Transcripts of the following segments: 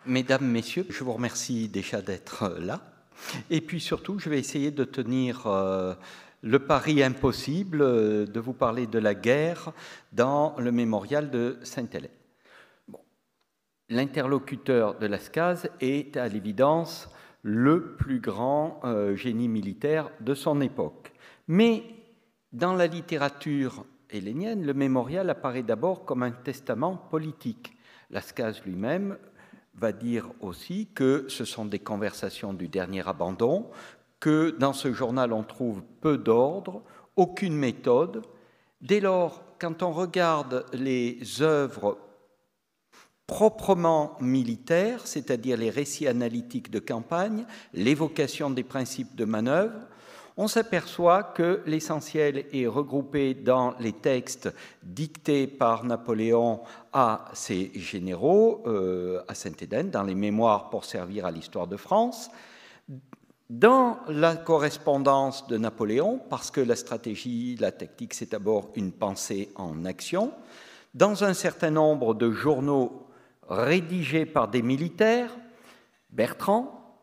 Mesdames, Messieurs, je vous remercie déjà d'être là. Et puis surtout, je vais essayer de tenir le pari impossible de vous parler de la guerre dans le mémorial de Sainte-Hélène. Bon. L'interlocuteur de Lascaz est à l'évidence le plus grand génie militaire de son époque. Mais dans la littérature hélénienne, le mémorial apparaît d'abord comme un testament politique. Lascaz lui-même va dire aussi que ce sont des conversations du dernier abandon, que dans ce journal on trouve peu d'ordre, aucune méthode. Dès lors, quand on regarde les œuvres proprement militaires, c'est-à-dire les récits analytiques de campagne, l'évocation des principes de manœuvre, on s'aperçoit que l'essentiel est regroupé dans les textes dictés par Napoléon à ses généraux à Sainte-Hélène, dans les mémoires pour servir à l'histoire de France, dans la correspondance de Napoléon, parce que la stratégie, la tactique, c'est d'abord une pensée en action, dans un certain nombre de journaux rédigés par des militaires, Bertrand,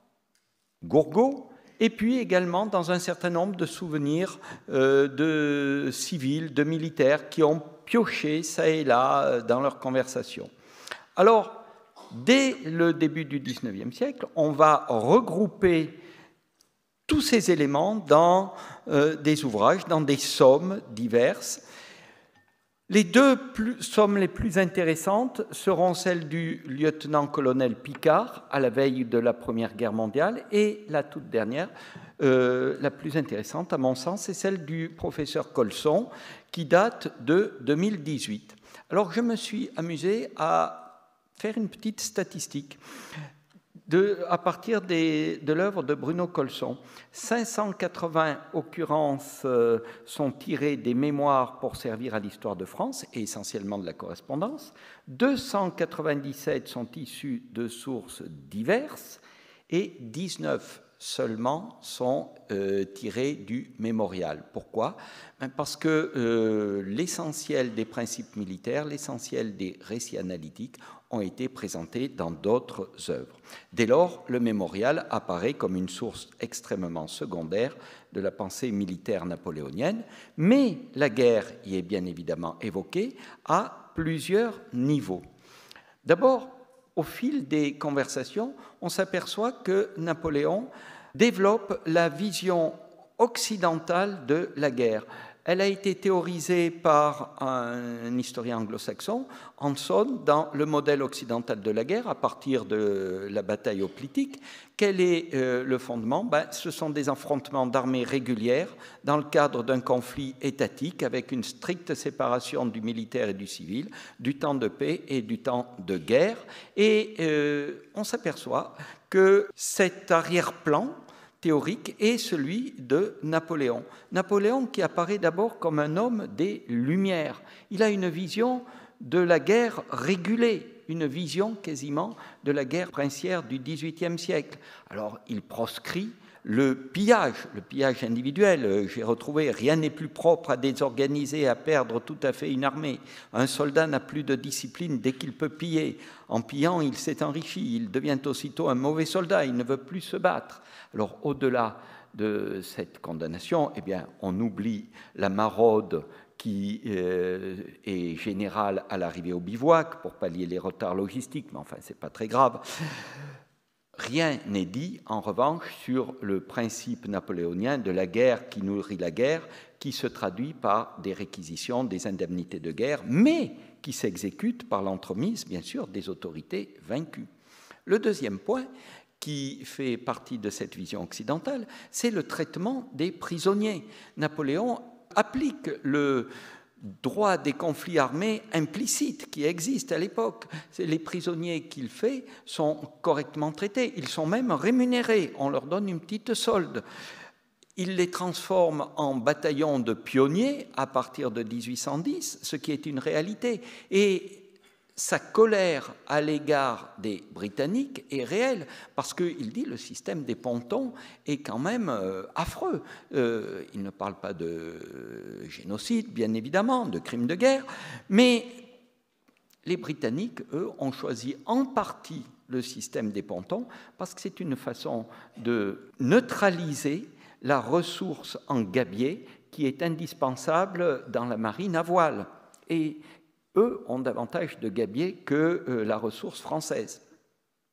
Gourgaud, et puis également dans un certain nombre de souvenirs de civils, de militaires qui ont pioché ça et là dans leurs conversations. Alors, dès le début du XIXe siècle, on va regrouper tous ces éléments dans des ouvrages, dans des sommes diverses. Les deux sommes les plus intéressantes seront celles du lieutenant-colonel Picard à la veille de la Première Guerre mondiale et la toute dernière, la plus intéressante à mon sens, c'est celle du professeur Colson qui date de 2018. Alors je me suis amusé à faire une petite statistique à partir de l'œuvre de Bruno Colson. 580 occurrences sont tirées des mémoires pour servir à l'histoire de France, et essentiellement de la correspondance. 297 sont issues de sources diverses, et 19 seulement sont tirées du mémorial. Pourquoi ? Parce que l'essentiel des principes militaires, l'essentiel des récits analytiques ont été présentés dans d'autres œuvres. Dès lors, le mémorial apparaît comme une source extrêmement secondaire de la pensée militaire napoléonienne, mais la guerre y est bien évidemment évoquée à plusieurs niveaux. D'abord, au fil des conversations, on s'aperçoit que Napoléon développe la vision occidentale de la guerre. Elle a été théorisée par un historien anglo-saxon, Hanson, dans le modèle occidental de la guerre, à partir de la bataille hoplitique. Quel est le fondement ? Ce sont des affrontements d'armées régulières dans le cadre d'un conflit étatique avec une stricte séparation du militaire et du civil, du temps de paix et du temps de guerre. Et on s'aperçoit que cet arrière-plan théorique est celui de Napoléon. Napoléon qui apparaît d'abord comme un homme des Lumières. Il a une vision de la guerre régulée, une vision quasiment de la guerre princière du XVIIIe siècle. Alors il proscrit le pillage individuel. J'ai retrouvé, rien n'est plus propre à désorganiser, à perdre tout à fait une armée. Un soldat n'a plus de discipline dès qu'il peut piller. En pillant, il s'est enrichi. Il devient aussitôt un mauvais soldat. Il ne veut plus se battre. Alors, au-delà de cette condamnation, eh bien, on oublie la maraude qui est générale à l'arrivée au bivouac pour pallier les retards logistiques, mais enfin, ce n'est pas très grave. Rien n'est dit, en revanche, sur le principe napoléonien de la guerre qui nourrit la guerre, qui se traduit par des réquisitions, des indemnités de guerre, mais qui s'exécute par l'entremise, bien sûr, des autorités vaincues. Le deuxième point, qui fait partie de cette vision occidentale, c'est le traitement des prisonniers. Napoléon applique le droit des conflits armés implicites qui existent à l'époque. Les prisonniers qu'il fait sont correctement traités, ils sont même rémunérés, on leur donne une petite solde. Il les transforme en bataillons de pionniers à partir de 1810, ce qui est une réalité. Et sa colère à l'égard des Britanniques est réelle, parce qu'il dit que le système des pontons est quand même affreux. Il ne parle pas de génocide, bien évidemment, de crimes de guerre, mais les Britanniques, eux, ont choisi en partie le système des pontons, parce que c'est une façon de neutraliser la ressource en gabier qui est indispensable dans la marine à voile. Et eux ont davantage de gabier que la ressource française.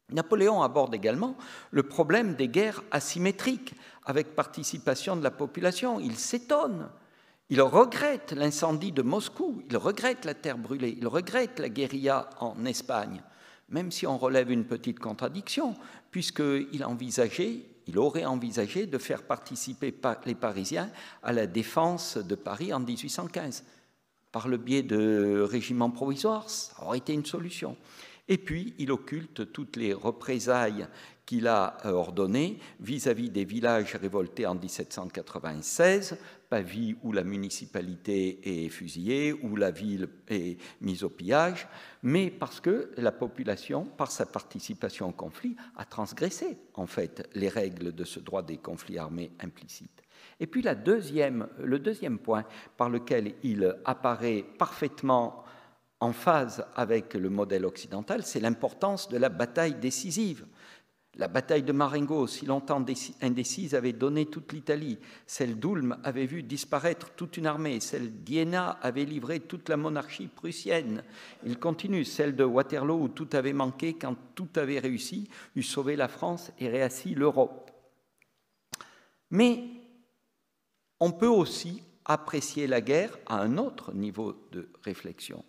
Napoléon aborde également le problème des guerres asymétriques avec participation de la population. Il s'étonne, il regrette l'incendie de Moscou, il regrette la terre brûlée, il regrette la guérilla en Espagne, même si on relève une petite contradiction, puisqu'il aurait envisagé de faire participer les Parisiens à la défense de Paris en 1815. Par le biais de régiments provisoires, ça aurait été une solution. Et puis, il occulte toutes les représailles qu'il a ordonnées vis-à-vis des villages révoltés en 1796, Pavie où la municipalité est fusillée, où la ville est mise au pillage, mais parce que la population, par sa participation au conflit, a transgressé, en fait, les règles de ce droit des conflits armés implicites. Et puis le deuxième point par lequel il apparaît parfaitement en phase avec le modèle occidental, c'est l'importance de la bataille décisive. La bataille de Marengo, si longtemps indécise, avait donné toute l'Italie. Celle d'Ulm avait vu disparaître toute une armée. Celle d'Iéna avait livré toute la monarchie prussienne. Il continue. Celle de Waterloo, où tout avait manqué quand tout avait réussi, eut sauvé la France et réassis l'Europe. Mais on peut aussi apprécier la guerre à un autre niveau de réflexion.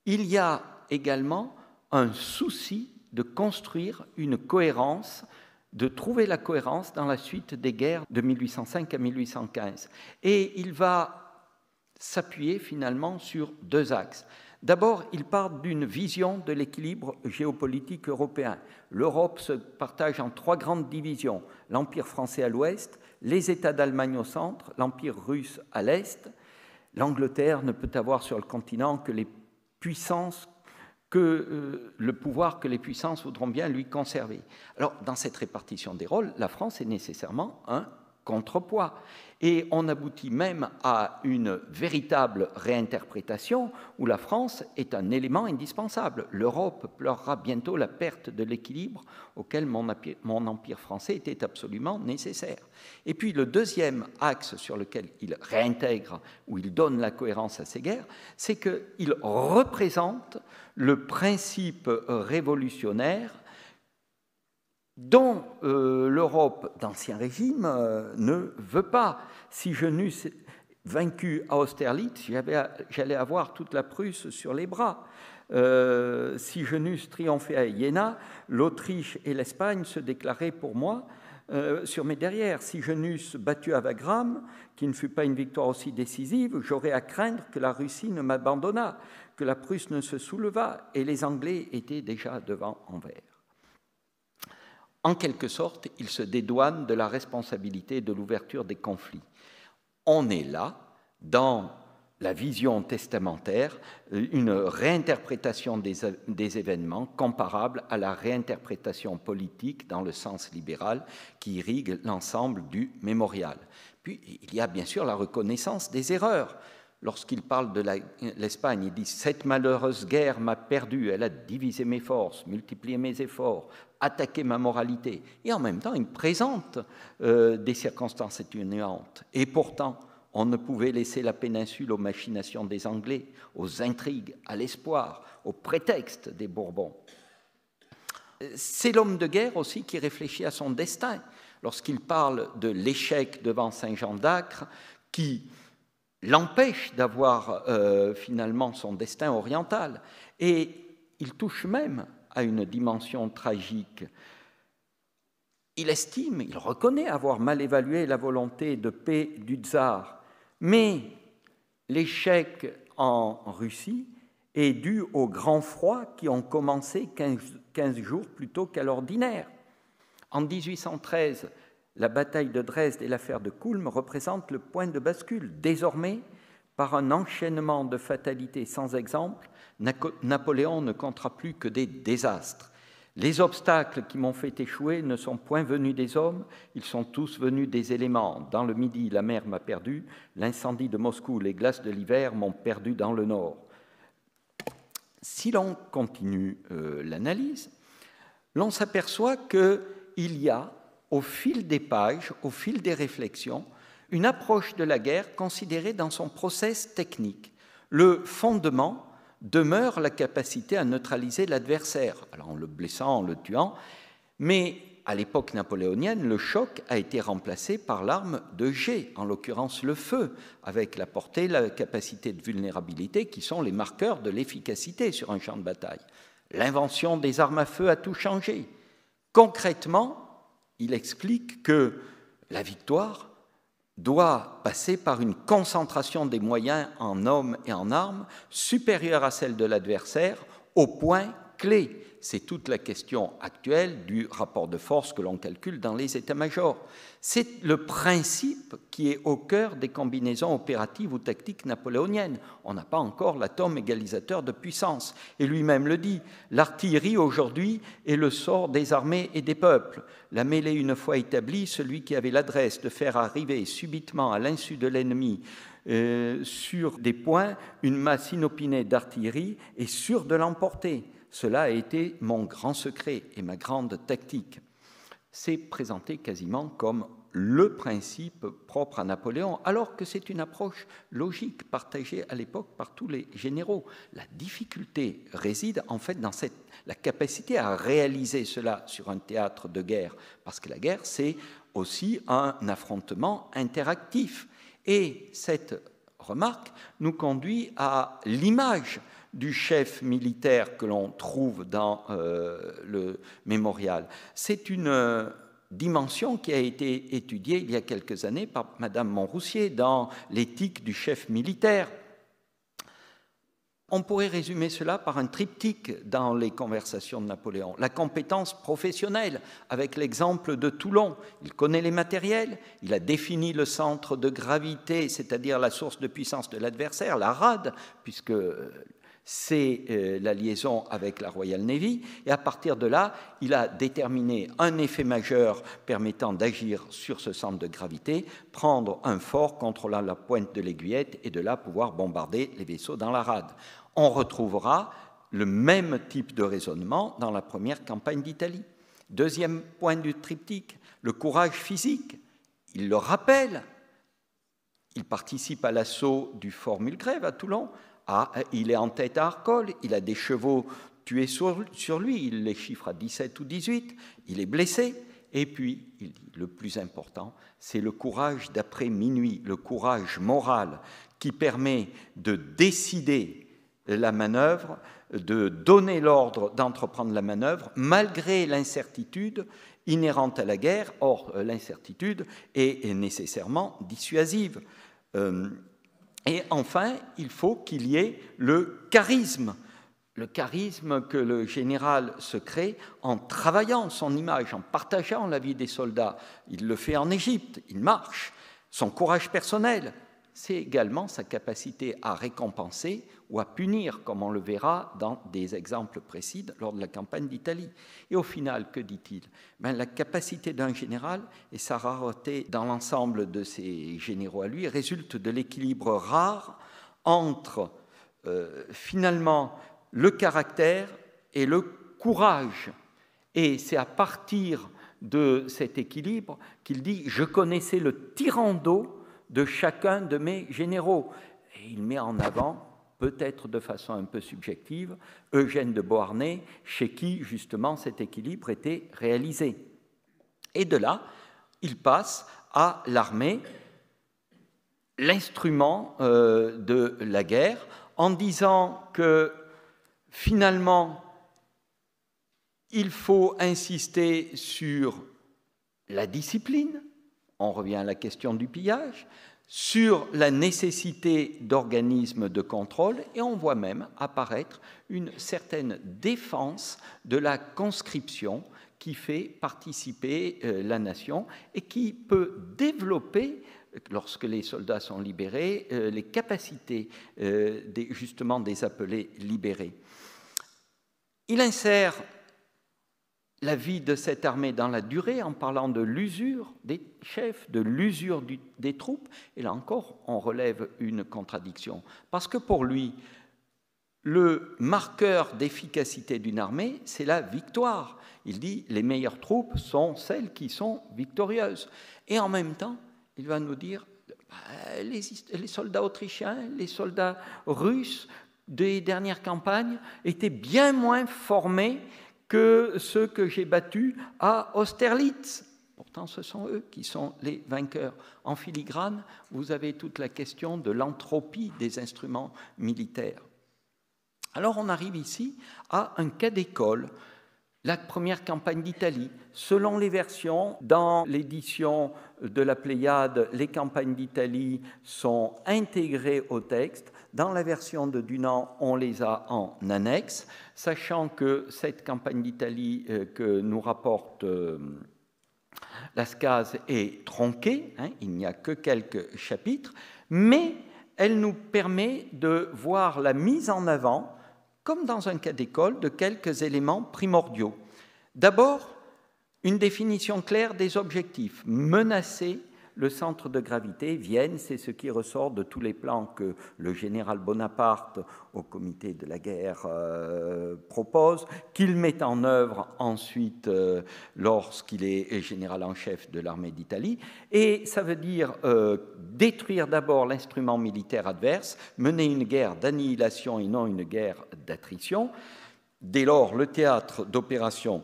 Il y a également un souci de construire une cohérence, de trouver la cohérence dans la suite des guerres de 1805 à 1815. Et il va s'appuyer finalement sur deux axes. D'abord, il part d'une vision de l'équilibre géopolitique européen. L'Europe se partage en trois grandes divisions, l'Empire français à l'ouest, les États d'Allemagne au centre, l'Empire russe à l'est. L'Angleterre ne peut avoir sur le continent que le pouvoir que les puissances voudront bien lui conserver. Alors, dans cette répartition des rôles, la France est nécessairement un contrepoids. Et on aboutit même à une véritable réinterprétation où la France est un élément indispensable. L'Europe pleurera bientôt la perte de l'équilibre auquel mon empire français était absolument nécessaire. Et puis le deuxième axe sur lequel il réintègre, où il donne la cohérence à ces guerres, c'est qu'il représente le principe révolutionnaire dont l'Europe d'Ancien Régime ne veut pas. Si je n'eusse vaincu à Austerlitz, j'allais avoir toute la Prusse sur les bras. Si je n'eusse triomphé à Iéna, l'Autriche et l'Espagne se déclaraient pour moi sur mes derrières. Si je n'eusse battu à Wagram, qui ne fut pas une victoire aussi décisive, j'aurais à craindre que la Russie ne m'abandonnât, que la Prusse ne se soulevât, et les Anglais étaient déjà devant Anvers. En quelque sorte, il se dédouane de la responsabilité de l'ouverture des conflits. On est là, dans la vision testamentaire, une réinterprétation des événements comparable à la réinterprétation politique dans le sens libéral qui irrigue l'ensemble du mémorial. Puis, il y a bien sûr la reconnaissance des erreurs. Lorsqu'il parle de l'Espagne, il dit « Cette malheureuse guerre m'a perdu, elle a divisé mes forces, multiplié mes efforts, attaqué ma moralité. » Et en même temps, il présente des circonstances atténuantes. Et pourtant, on ne pouvait laisser la péninsule aux machinations des Anglais, aux intrigues, à l'espoir, au prétexte des Bourbons. C'est l'homme de guerre aussi qui réfléchit à son destin. Lorsqu'il parle de l'échec devant Saint-Jean d'Acre, qui l'empêche d'avoir finalement son destin oriental. Et il touche même à une dimension tragique. Il estime, il reconnaît avoir mal évalué la volonté de paix du tsar, mais l'échec en Russie est dû aux grands froids qui ont commencé 15 jours plus tôt qu'à l'ordinaire. En 1813, la bataille de Dresde et l'affaire de Kulm représentent le point de bascule. Désormais, par un enchaînement de fatalités sans exemple, Napoléon ne comptera plus que des désastres. Les obstacles qui m'ont fait échouer ne sont point venus des hommes, ils sont tous venus des éléments. Dans le Midi, la mer m'a perdu, l'incendie de Moscou, les glaces de l'hiver m'ont perdu dans le nord. Si l'on continue l'analyse, l'on s'aperçoit qu'il y a, au fil des pages, au fil des réflexions, une approche de la guerre considérée dans son process technique. Le fondement demeure la capacité à neutraliser l'adversaire, alors en le blessant, en le tuant, mais à l'époque napoléonienne, le choc a été remplacé par l'arme de jet, en l'occurrence le feu, avec la portée, la capacité de vulnérabilité qui sont les marqueurs de l'efficacité sur un champ de bataille. L'invention des armes à feu a tout changé. Concrètement, il explique que la victoire doit passer par une concentration des moyens en hommes et en armes supérieure à celle de l'adversaire au point clé. C'est toute la question actuelle du rapport de force que l'on calcule dans les états-majors. C'est le principe qui est au cœur des combinaisons opératives ou tactiques napoléoniennes. On n'a pas encore l'atome égalisateur de puissance. Et lui-même le dit, l'artillerie aujourd'hui est le sort des armées et des peuples. La mêlée une fois établie, celui qui avait l'adresse de faire arriver subitement à l'insu de l'ennemi sur des points une masse inopinée d'artillerie est sûr de l'emporter. Cela a été mon grand secret et ma grande tactique. C'est présenté quasiment comme le principe propre à Napoléon, alors que c'est une approche logique partagée à l'époque par tous les généraux. La difficulté réside en fait dans la capacité à réaliser cela sur un théâtre de guerre, parce que la guerre, c'est aussi un affrontement interactif. Et cette remarque nous conduit à l'image du chef militaire que l'on trouve dans le mémorial. C'est une dimension qui a été étudiée il y a quelques années par Madame Montroussier dans l'éthique du chef militaire. On pourrait résumer cela par un triptyque dans les conversations de Napoléon. La compétence professionnelle, avec l'exemple de Toulon. Il connaît les matériels, il a défini le centre de gravité, c'est-à-dire la source de puissance de l'adversaire, la rade, puisque c'est la liaison avec la Royal Navy, et à partir de là, il a déterminé un effet majeur permettant d'agir sur ce centre de gravité, prendre un fort contrôlant la pointe de l'aiguillette et de là pouvoir bombarder les vaisseaux dans la rade. On retrouvera le même type de raisonnement dans la première campagne d'Italie. Deuxième point du triptyque, le courage physique. Il le rappelle, il participe à l'assaut du fort Mulgrave à Toulon. Il est en tête à Arcole, il a des chevaux tués sur lui, il les chiffre à 17 ou 18, il est blessé, et puis, il dit, le plus important, c'est le courage d'après minuit, le courage moral qui permet de décider la manœuvre, de donner l'ordre d'entreprendre la manœuvre, malgré l'incertitude inhérente à la guerre. Or, l'incertitude est nécessairement dissuasive. Et enfin, il faut qu'il y ait le charisme que le général se crée en travaillant son image, en partageant la vie des soldats. Il le fait en Égypte, il marche. Son courage personnel, c'est également sa capacité à récompenser ou à punir, comme on le verra dans des exemples précis lors de la campagne d'Italie. Et au final, que dit-il ? La capacité d'un général et sa rareté dans l'ensemble de ses généraux à lui résulte de l'équilibre rare entre finalement le caractère et le courage. Et c'est à partir de cet équilibre qu'il dit « Je connaissais le tirando de chacun de mes généraux ». Et il met en avant, peut-être de façon un peu subjective, Eugène de Beauharnais, chez qui justement cet équilibre était réalisé. Et de là, il passe à l'armée, l'instrument de la guerre, en disant que finalement, il faut insister sur la discipline, on revient à la question du pillage, sur la nécessité d'organismes de contrôle, et on voit même apparaître une certaine défense de la conscription qui fait participer la nation et qui peut développer, lorsque les soldats sont libérés, les capacités justement des appelés libérés. Il insère la vie de cette armée dans la durée en parlant de l'usure des chefs, de l'usure des troupes. Et là encore, on relève une contradiction. Parce que pour lui, le marqueur d'efficacité d'une armée, c'est la victoire. Il dit les meilleures troupes sont celles qui sont victorieuses. Et en même temps, il va nous dire les soldats autrichiens, les soldats russes des dernières campagnes étaient bien moins formés que ceux que j'ai battus à Austerlitz. Pourtant, ce sont eux qui sont les vainqueurs. En filigrane, vous avez toute la question de l'entropie des instruments militaires. Alors, on arrive ici à un cas d'école. La première campagne d'Italie. Selon les versions, dans l'édition de la Pléiade, les campagnes d'Italie sont intégrées au texte. Dans la version de Dunant, on les a en annexe, sachant que cette campagne d'Italie que nous rapporte Lascaz est tronquée, hein, il n'y a que quelques chapitres, mais elle nous permet de voir la mise en avant, comme dans un cas d'école, de quelques éléments primordiaux. D'abord, une définition claire des objectifs. Menacer le centre de gravité, Vienne, c'est ce qui ressort de tous les plans que le général Bonaparte, au comité de la guerre, propose, qu'il met en œuvre ensuite lorsqu'il est général en chef de l'armée d'Italie. Et ça veut dire détruire d'abord l'instrument militaire adverse, mener une guerre d'annihilation et non une guerre d'attrition. Dès lors, le théâtre d'opération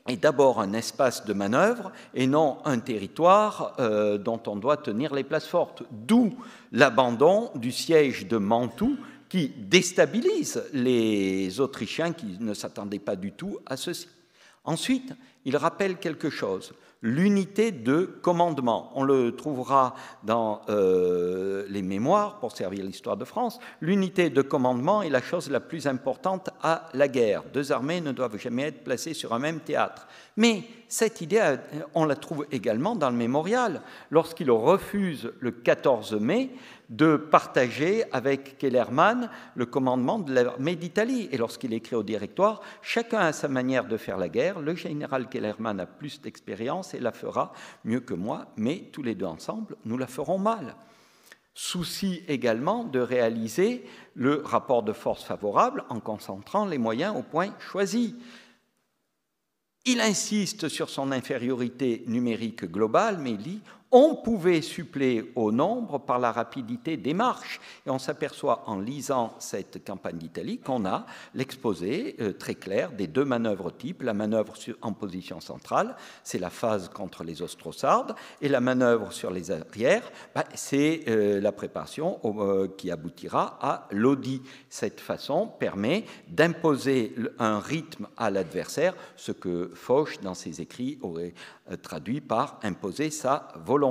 est d'abord un espace de manœuvre et non un territoire dont on doit tenir les places fortes. D'où l'abandon du siège de Mantoue qui déstabilise les Autrichiens qui ne s'attendaient pas du tout à ceci. Ensuite, il rappelle quelque chose, l'unité de commandement. On le trouvera dans les mémoires pour servir l'histoire de France. L'unité de commandement est la chose la plus importante à la guerre. Deux armées ne doivent jamais être placées sur un même théâtre. Mais cette idée, on la trouve également dans le mémorial, lorsqu'il refuse le 14 mai de partager avec Kellermann le commandement de l'armée d'Italie. Et lorsqu'il écrit au directoire, chacun a sa manière de faire la guerre, le général Kellermann a plus d'expérience et la fera mieux que moi, mais tous les deux ensemble, nous la ferons mal. Souci également de réaliser le rapport de force favorable en concentrant les moyens au point choisi. Il insiste sur son infériorité numérique globale, mais il dit on pouvait suppléer au nombre par la rapidité des marches. Et on s'aperçoit en lisant cette campagne d'Italie qu'on a l'exposé très clair des deux manœuvres types. La manœuvre en position centrale, c'est la phase contre les Ostrosardes, et la manœuvre sur les arrières, c'est la préparation qui aboutira à Lodi. Cette façon permet d'imposer un rythme à l'adversaire, ce que Foch, dans ses écrits, aurait traduit par imposer sa volonté.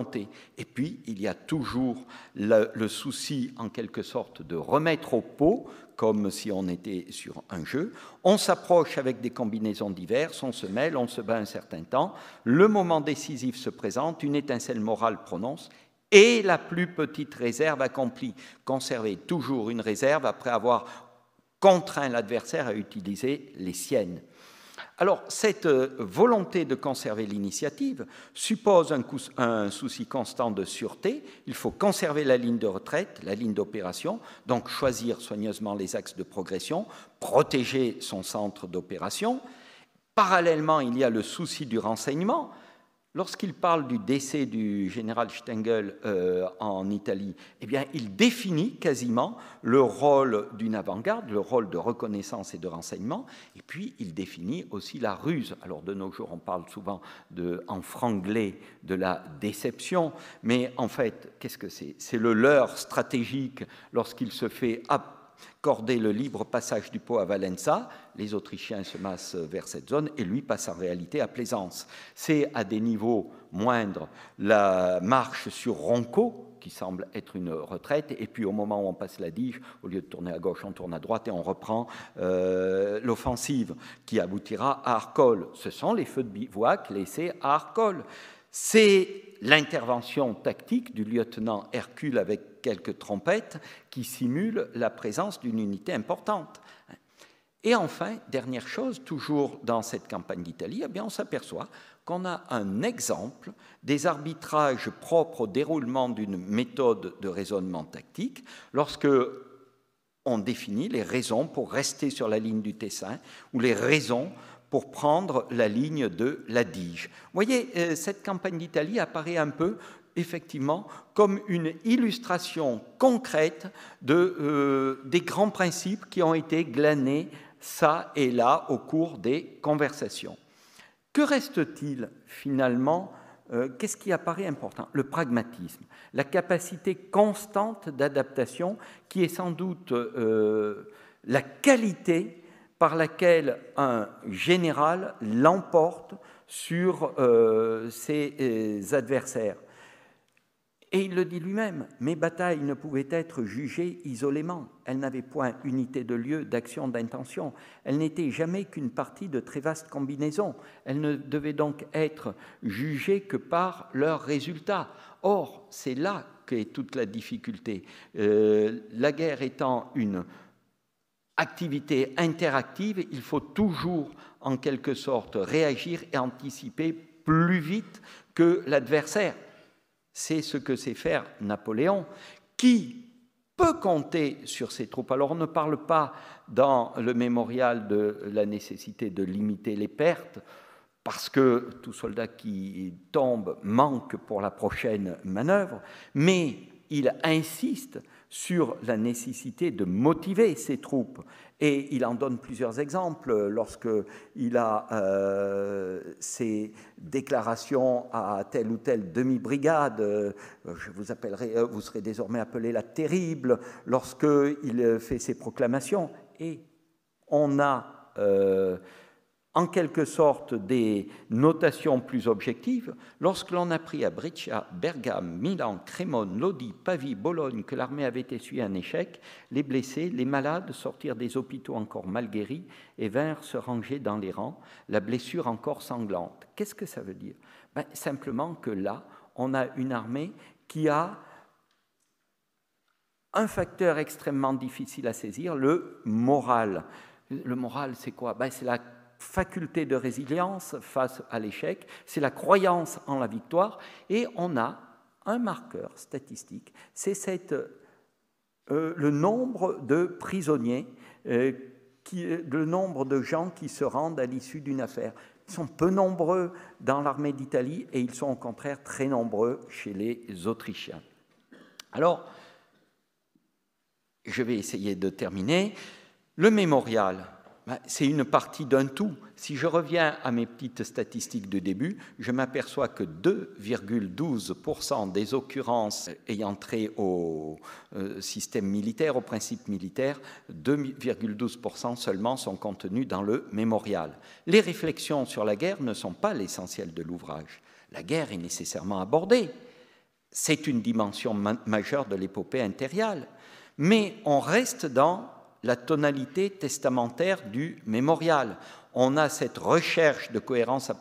Et puis, il y a toujours le souci, en quelque sorte, de remettre au pot, comme si on était sur un jeu. On s'approche avec des combinaisons diverses, on se mêle, on se bat un certain temps. Le moment décisif se présente, une étincelle morale prononce, et la plus petite réserve accomplie. Conserver toujours une réserve après avoir contraint l'adversaire à utiliser les siennes. Alors, cette volonté de conserver l'initiative suppose un souci constant de sûreté. Il faut conserver la ligne de retraite, la ligne d'opération, donc choisir soigneusement les axes de progression, protéger son centre d'opération. Parallèlement, il y a le souci du renseignement. Lorsqu'il parle du décès du général Stengel en Italie, eh bien, il définit quasiment le rôle d'une avant-garde, le rôle de reconnaissance et de renseignement, et puis il définit aussi la ruse. Alors de nos jours, on parle souvent en franglais de la déception, mais en fait, qu'est-ce que c'est? C'est le leurre stratégique lorsqu'il se fait accorder le libre passage du Pô à Valenza, les Autrichiens se massent vers cette zone et lui passe en réalité à Plaisance. C'est à des niveaux moindres la marche sur Ronco, qui semble être une retraite, et puis au moment où on passe la Dige, au lieu de tourner à gauche, on tourne à droite et on reprend l'offensive qui aboutira à Arcole. Ce sont les feux de bivouac laissés à Arcole. C'est l'intervention tactique du lieutenant Hercule avec quelques trompettes qui simule la présence d'une unité importante. Et enfin, dernière chose, toujours dans cette campagne d'Italie, eh bien, on s'aperçoit qu'on a un exemple des arbitrages propres au déroulement d'une méthode de raisonnement tactique lorsque on définit les raisons pour rester sur la ligne du Tessin ou les raisons pour prendre la ligne de l'Adige. Vous voyez, cette campagne d'Italie apparaît un peu, effectivement, comme une illustration concrète des grands principes qui ont été glanés ça et là au cours des conversations. Que reste-t-il finalement? Qu'est-ce qui apparaît important? Le pragmatisme, la capacité constante d'adaptation qui est sans doute la qualité par laquelle un général l'emporte sur ses adversaires. Et il le dit lui-même, mes batailles ne pouvaient être jugées isolément. Elles n'avaient point unité de lieu, d'action, d'intention. Elles n'étaient jamais qu'une partie de très vaste combinaison. Elles ne devaient donc être jugées que par leurs résultats. Or, c'est là qu'est toute la difficulté. La guerre étant une activité interactive, il faut toujours, en quelque sorte, réagir et anticiper plus vite que l'adversaire. C'est ce que sait faire Napoléon, qui peut compter sur ses troupes. Alors on ne parle pas dans le mémorial de la nécessité de limiter les pertes, parce que tout soldat qui tombe manque pour la prochaine manœuvre, mais il insiste sur la nécessité de motiver ses troupes. Et il en donne plusieurs exemples lorsqu'il a ses déclarations à telle ou telle demi-brigade, je vous appellerai, vous serez désormais appelé la terrible, lorsqu'il fait ses proclamations. Et on a en quelque sorte des notations plus objectives, lorsque l'on apprit à Brescia, Bergame, Milan, Crémone, Lodi, Pavie, Bologne que l'armée avait essuyé un échec, les blessés, les malades sortirent des hôpitaux encore mal guéris et vinrent se ranger dans les rangs, la blessure encore sanglante. Qu'est-ce que ça veut dire? Simplement que là, on a une armée qui a un facteur extrêmement difficile à saisir, le moral. Le moral, c'est quoi? C'est la faculté de résilience face à l'échec, c'est la croyance en la victoire, et on a un marqueur statistique, c'est le nombre de prisonniers, le nombre de gens qui se rendent à l'issue d'une affaire. Ils sont peu nombreux dans l'armée d'Italie et ils sont au contraire très nombreux chez les Autrichiens. Alors, je vais essayer de terminer. Le mémorial, c'est une partie d'un tout. Si je reviens à mes petites statistiques de début, je m'aperçois que 2,12% des occurrences ayant trait au système militaire, au principe militaire, 2,12% seulement sont contenues dans le mémorial. Les réflexions sur la guerre ne sont pas l'essentiel de l'ouvrage. La guerre est nécessairement abordée. C'est une dimension majeure de l'épopée impériale. Mais on reste dans la tonalité testamentaire du mémorial. On a cette recherche de cohérence a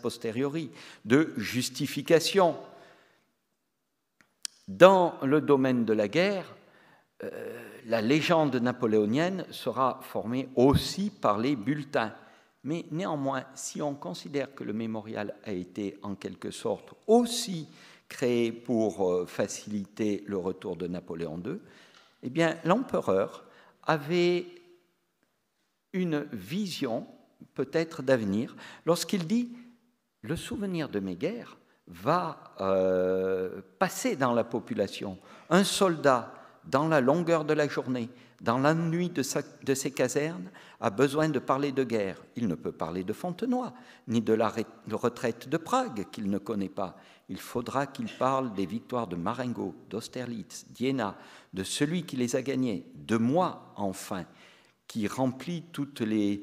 posteriori, de justification. Dans le domaine de la guerre, la légende napoléonienne sera formée aussi par les bulletins. Mais néanmoins, si on considère que le mémorial a été en quelque sorte aussi créé pour faciliter le retour de Napoléon II, eh bien, l'empereur avait une vision peut-être d'avenir lorsqu'il dit « le souvenir de mes guerres va passer dans la population. Un soldat, dans la longueur de la journée, dans l'ennui de ses casernes, a besoin de parler de guerre. Il ne peut parler de Fontenoy, ni de la retraite de Prague qu'il ne connaît pas. Il faudra qu'il parle des victoires de Marengo, d'Austerlitz, d'Iéna, de celui qui les a gagnés, de moi enfin, qui remplit toutes les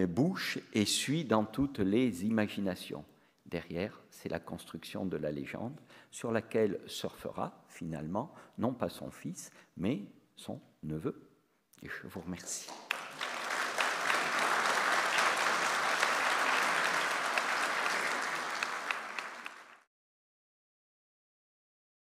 bouches et suit dans toutes les imaginations. » Derrière, c'est la construction de la légende sur laquelle surfera finalement, non pas son fils, mais son neveu. Et je vous remercie.